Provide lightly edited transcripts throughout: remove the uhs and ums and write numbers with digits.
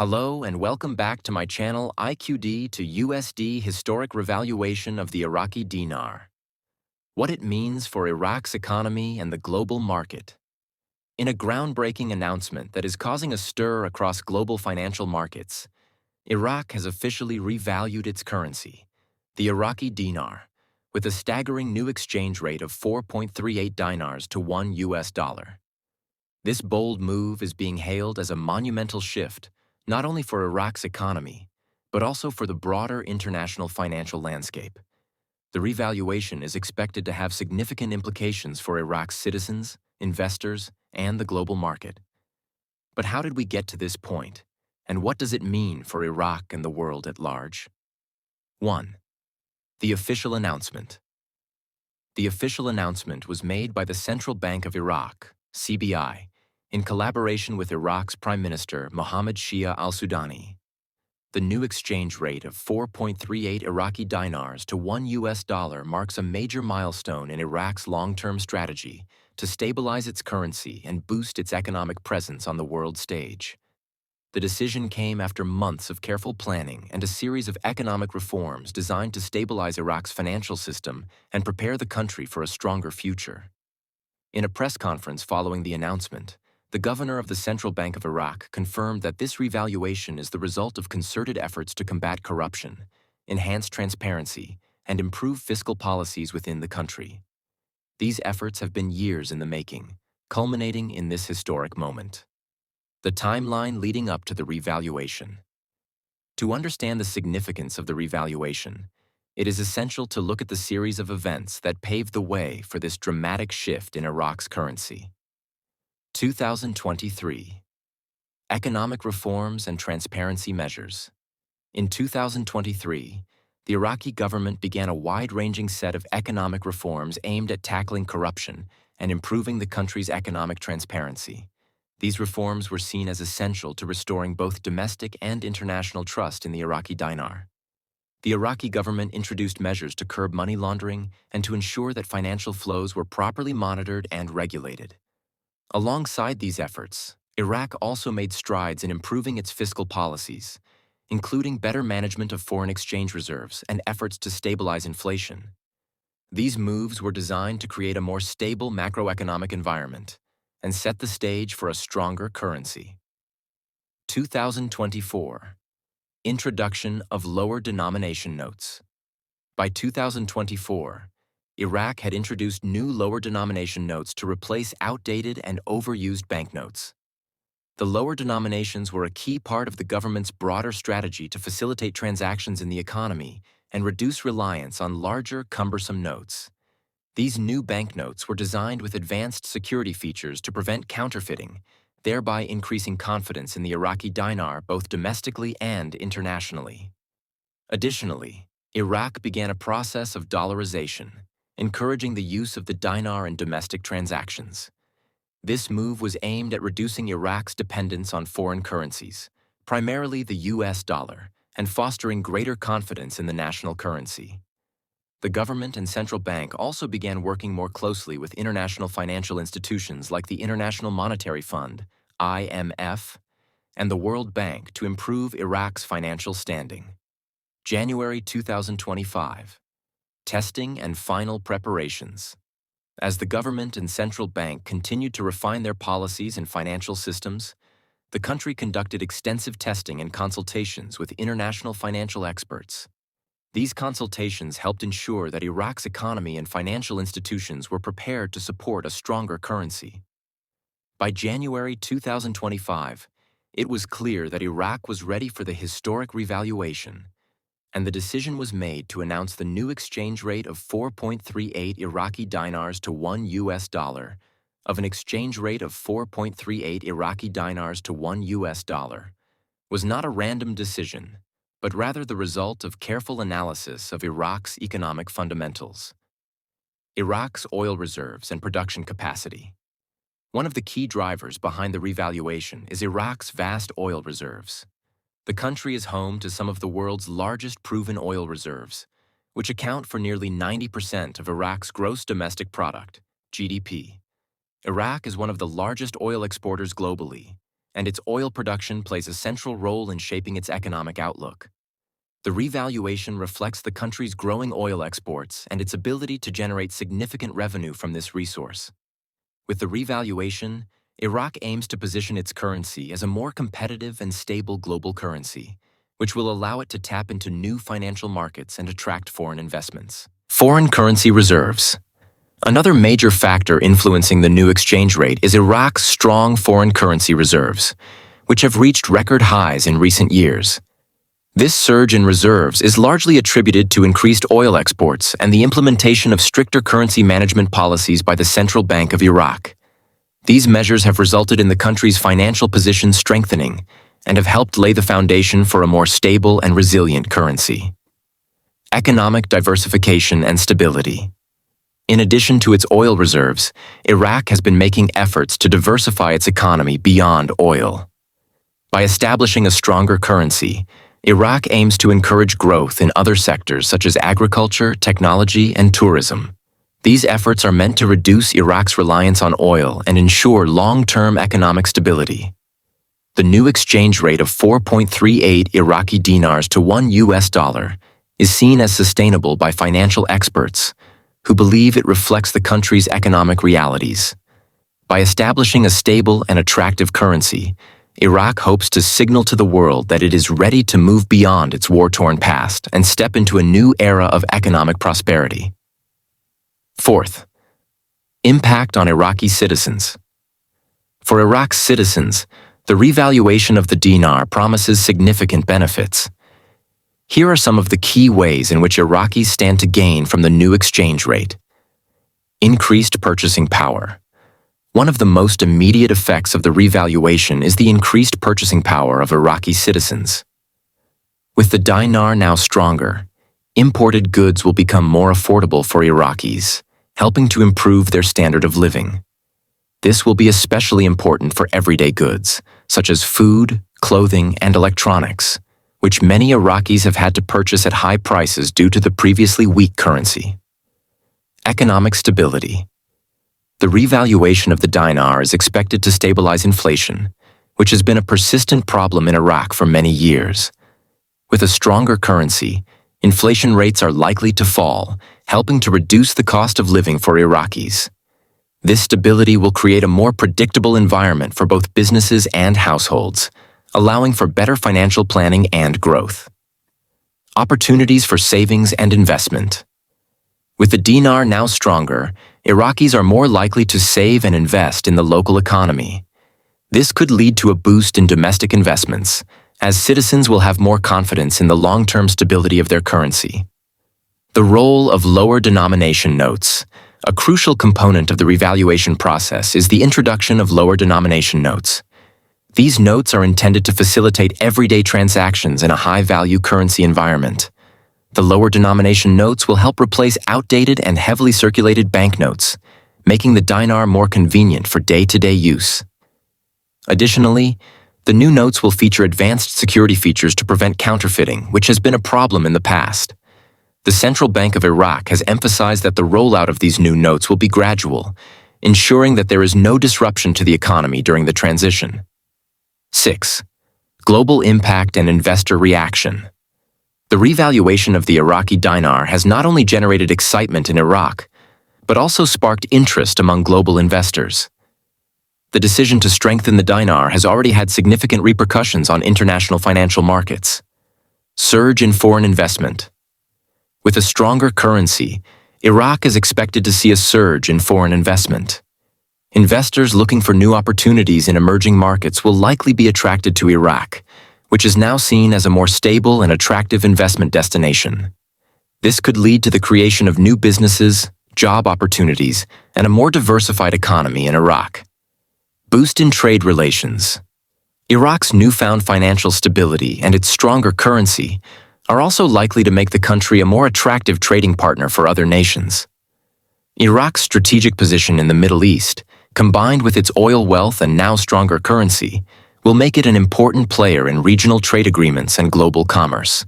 Hello and welcome back to my channel IQD to USD Historic Revaluation of the Iraqi Dinar. What it means for Iraq's economy and the global market. In a groundbreaking announcement that is causing a stir across global financial markets, Iraq has officially revalued its currency, the Iraqi dinar, with a staggering new exchange rate of 4.38 dinars to $1. This bold move is being hailed as a monumental shift, not only for Iraq's economy, but also for the broader international financial landscape. The revaluation is expected to have significant implications for Iraq's citizens, investors, and the global market. But how did we get to this point, and what does it mean for Iraq and the world at large? 1. The official announcement. The official announcement was made by the Central Bank of Iraq, CBI, in collaboration with Iraq's Prime Minister Mohammed Shia al-Sudani. The new exchange rate of 4.38 Iraqi dinars to $1 marks a major milestone in Iraq's long-term strategy to stabilize its currency and boost its economic presence on the world stage. The decision came after months of careful planning and a series of economic reforms designed to stabilize Iraq's financial system and prepare the country for a stronger future. In a press conference following the announcement, the governor of the Central Bank of Iraq confirmed that this revaluation is the result of concerted efforts to combat corruption, enhance transparency, and improve fiscal policies within the country. These efforts have been years in the making, culminating in this historic moment. The timeline leading up to the revaluation. To understand the significance of the revaluation, it is essential to look at the series of events that paved the way for this dramatic shift in Iraq's currency. 2023. Economic reforms and transparency measures. In 2023, the Iraqi government began a wide-ranging set of economic reforms aimed at tackling corruption and improving the country's economic transparency. These reforms were seen as essential to restoring both domestic and international trust in the Iraqi dinar. The Iraqi government introduced measures to curb money laundering and to ensure that financial flows were properly monitored and regulated. Alongside these efforts, Iraq also made strides in improving its fiscal policies, including better management of foreign exchange reserves and efforts to stabilize inflation. These moves were designed to create a more stable macroeconomic environment and set the stage for a stronger currency. 2024. Introduction of lower denomination notes. By 2024, Iraq had introduced new lower denomination notes to replace outdated and overused banknotes. The lower denominations were a key part of the government's broader strategy to facilitate transactions in the economy and reduce reliance on larger, cumbersome notes. These new banknotes were designed with advanced security features to prevent counterfeiting, thereby increasing confidence in the Iraqi dinar both domestically and internationally. Additionally, Iraq began a process of dollarization, encouraging the use of the dinar in domestic transactions. This move was aimed at reducing Iraq's dependence on foreign currencies, primarily the US dollar, and fostering greater confidence in the national currency. The government and central bank also began working more closely with international financial institutions like the International Monetary Fund, IMF, and the World Bank to improve Iraq's financial standing. January 2025. Testing and final preparations. As the government and central bank continued to refine their policies and financial systems, the country conducted extensive testing and consultations with international financial experts. These consultations helped ensure that Iraq's economy and financial institutions were prepared to support a stronger currency. By January 2025, it was clear that Iraq was ready for the historic revaluation, and the decision was made to announce the new exchange rate of 4.38 Iraqi dinars to $1 of an exchange rate of 4.38 Iraqi dinars to $1 was not a random decision, but rather the result of careful analysis of Iraq's economic fundamentals. Iraq's oil reserves and production capacity. One of the key drivers behind the revaluation is Iraq's vast oil reserves. The country is home to some of the world's largest proven oil reserves, which account for nearly 90% of Iraq's gross domestic product, GDP. Iraq is one of the largest oil exporters globally, and its oil production plays a central role in shaping its economic outlook. The revaluation reflects the country's growing oil exports and its ability to generate significant revenue from this resource. With the revaluation, Iraq aims to position its currency as a more competitive and stable global currency, which will allow it to tap into new financial markets and attract foreign investments. Foreign currency reserves. Another major factor influencing the new exchange rate is Iraq's strong foreign currency reserves, which have reached record highs in recent years. This surge in reserves is largely attributed to increased oil exports and the implementation of stricter currency management policies by the Central Bank of Iraq. These measures have resulted in the country's financial position strengthening and have helped lay the foundation for a more stable and resilient currency. Economic diversification and stability. In addition to its oil reserves, Iraq has been making efforts to diversify its economy beyond oil. By establishing a stronger currency, Iraq aims to encourage growth in other sectors such as agriculture, technology, and tourism. These efforts are meant to reduce Iraq's reliance on oil and ensure long-term economic stability. The new exchange rate of 4.38 Iraqi dinars to $1 is seen as sustainable by financial experts, who believe it reflects the country's economic realities. By establishing a stable and attractive currency, Iraq hopes to signal to the world that it is ready to move beyond its war-torn past and step into a new era of economic prosperity. Fourth, impact on Iraqi citizens. For Iraq's citizens, the revaluation of the dinar promises significant benefits. Here are some of the key ways in which Iraqis stand to gain from the new exchange rate. Increased purchasing power. One of the most immediate effects of the revaluation is the increased purchasing power of Iraqi citizens. With the dinar now stronger, imported goods will become more affordable for Iraqis, helping to improve their standard of living. This will be especially important for everyday goods, such as food, clothing, and electronics, which many Iraqis have had to purchase at high prices due to the previously weak currency. Economic stability. The revaluation of the dinar is expected to stabilize inflation, which has been a persistent problem in Iraq for many years. With a stronger currency, inflation rates are likely to fall, helping to reduce the cost of living for Iraqis. This stability will create a more predictable environment for both businesses and households, allowing for better financial planning and growth. Opportunities for savings and investment. With the dinar now stronger, Iraqis are more likely to save and invest in the local economy. This could lead to a boost in domestic investments, as citizens will have more confidence in the long-term stability of their currency. The role of lower denomination notes. A crucial component of the revaluation process is the introduction of lower denomination notes. These notes are intended to facilitate everyday transactions in a high-value currency environment. The lower denomination notes will help replace outdated and heavily circulated banknotes, making the dinar more convenient for day-to-day use. Additionally, the new notes will feature advanced security features to prevent counterfeiting, which has been a problem in the past. The Central Bank of Iraq has emphasized that the rollout of these new notes will be gradual, ensuring that there is no disruption to the economy during the transition. 6. Global impact and investor reaction. The revaluation of the Iraqi dinar has not only generated excitement in Iraq, but also sparked interest among global investors. The decision to strengthen the dinar has already had significant repercussions on international financial markets. Surge in foreign investment. With a stronger currency, Iraq is expected to see a surge in foreign investment. Investors looking for new opportunities in emerging markets will likely be attracted to Iraq, which is now seen as a more stable and attractive investment destination. This could lead to the creation of new businesses, job opportunities, and a more diversified economy in Iraq. Boost in trade relations. Iraq's newfound financial stability and its stronger currency are also likely to make the country a more attractive trading partner for other nations. Iraq's strategic position in the Middle East, combined with its oil wealth and now stronger currency, will make it an important player in regional trade agreements and global commerce.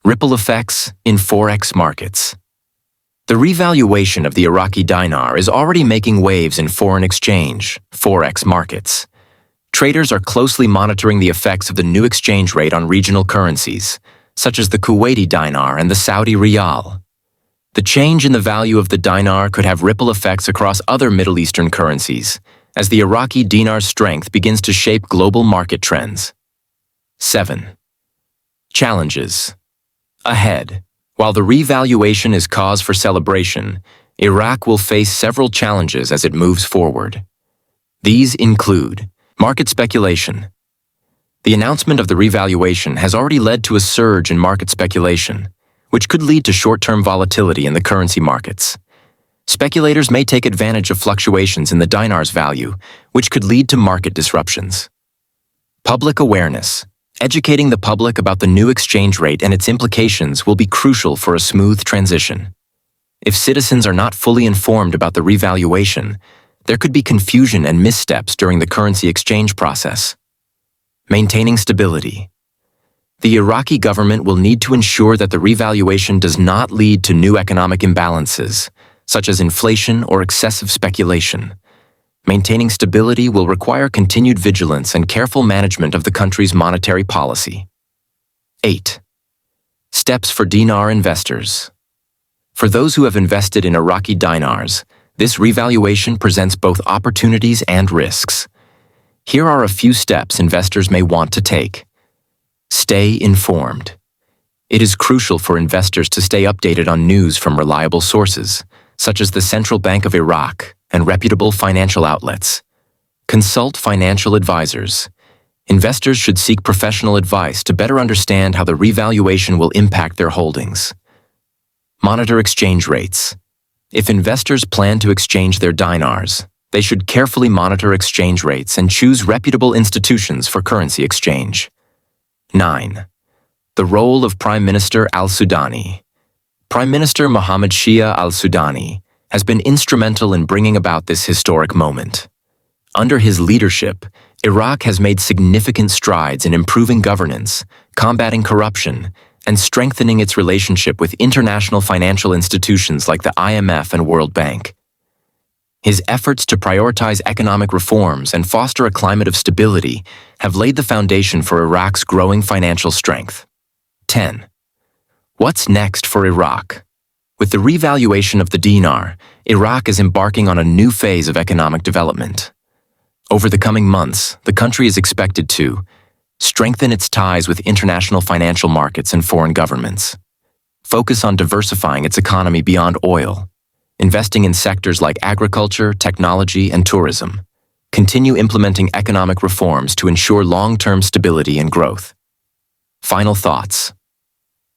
Ripple effects in forex markets. The revaluation of the Iraqi dinar is already making waves in foreign exchange, forex markets. Traders are closely monitoring the effects of the new exchange rate on regional currencies, such as the Kuwaiti dinar and the Saudi riyal. The change in the value of the dinar could have ripple effects across other Middle Eastern currencies, as the Iraqi dinar's strength begins to shape global market trends. 7. Challenges. Ahead. While the revaluation is cause for celebration, Iraq will face several challenges as it moves forward. These include market speculation. The announcement of the revaluation has already led to a surge in market speculation, which could lead to short-term volatility in the currency markets. Speculators may take advantage of fluctuations in the dinar's value, which could lead to market disruptions. Public awareness. Educating the public about the new exchange rate and its implications will be crucial for a smooth transition. If citizens are not fully informed about the revaluation, there could be confusion and missteps during the currency exchange process. Maintaining stability. The Iraqi government will need to ensure that the revaluation does not lead to new economic imbalances, such as inflation or excessive speculation. Maintaining stability will require continued vigilance and careful management of the country's monetary policy. 8. Steps for dinar investors. For those who have invested in Iraqi dinars, this revaluation presents both opportunities and risks. Here are a few steps investors may want to take. Stay informed. It is crucial for investors to stay updated on news from reliable sources, such as the Central Bank of Iraq and reputable financial outlets. Consult financial advisors. Investors should seek professional advice to better understand how the revaluation will impact their holdings. Monitor exchange rates. If investors plan to exchange their dinars, they should carefully monitor exchange rates and choose reputable institutions for currency exchange. 9. The role of Prime Minister al-Sudani. Prime Minister Mohammed Shia al-Sudani has been instrumental in bringing about this historic moment. Under his leadership, Iraq has made significant strides in improving governance, combating corruption, and strengthening its relationship with international financial institutions like the IMF and World Bank. His efforts to prioritize economic reforms and foster a climate of stability have laid the foundation for Iraq's growing financial strength. 10. What's next for Iraq? With the revaluation of the dinar, Iraq is embarking on a new phase of economic development. Over the coming months, the country is expected to strengthen its ties with international financial markets and foreign governments, focus on diversifying its economy beyond oil, investing in sectors like agriculture, technology, and tourism, continue implementing economic reforms to ensure long-term stability and growth. Final thoughts.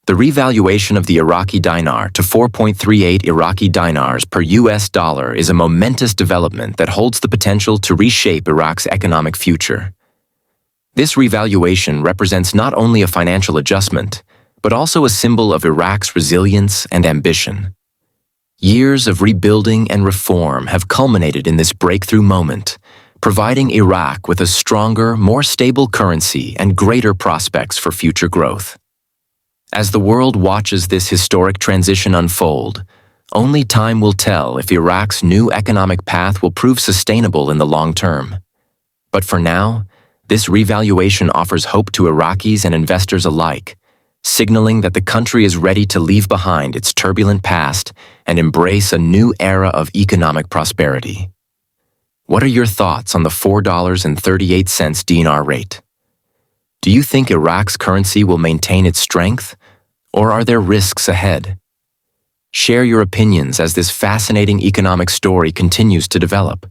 The revaluation of the Iraqi dinar to 4.38 Iraqi dinars per US dollar is a momentous development that holds the potential to reshape Iraq's economic future. This revaluation represents not only a financial adjustment, but also a symbol of Iraq's resilience and ambition. Years of rebuilding and reform have culminated in this breakthrough moment, providing Iraq with a stronger, more stable currency and greater prospects for future growth. As the world watches this historic transition unfold, only time will tell if Iraq's new economic path will prove sustainable in the long term. But for now, this revaluation offers hope to Iraqis and investors alike, signaling that the country is ready to leave behind its turbulent past and embrace a new era of economic prosperity. What are your thoughts on the $4.38 dinar rate? Do you think Iraq's currency will maintain its strength, or are there risks ahead? Share your opinions as this fascinating economic story continues to develop.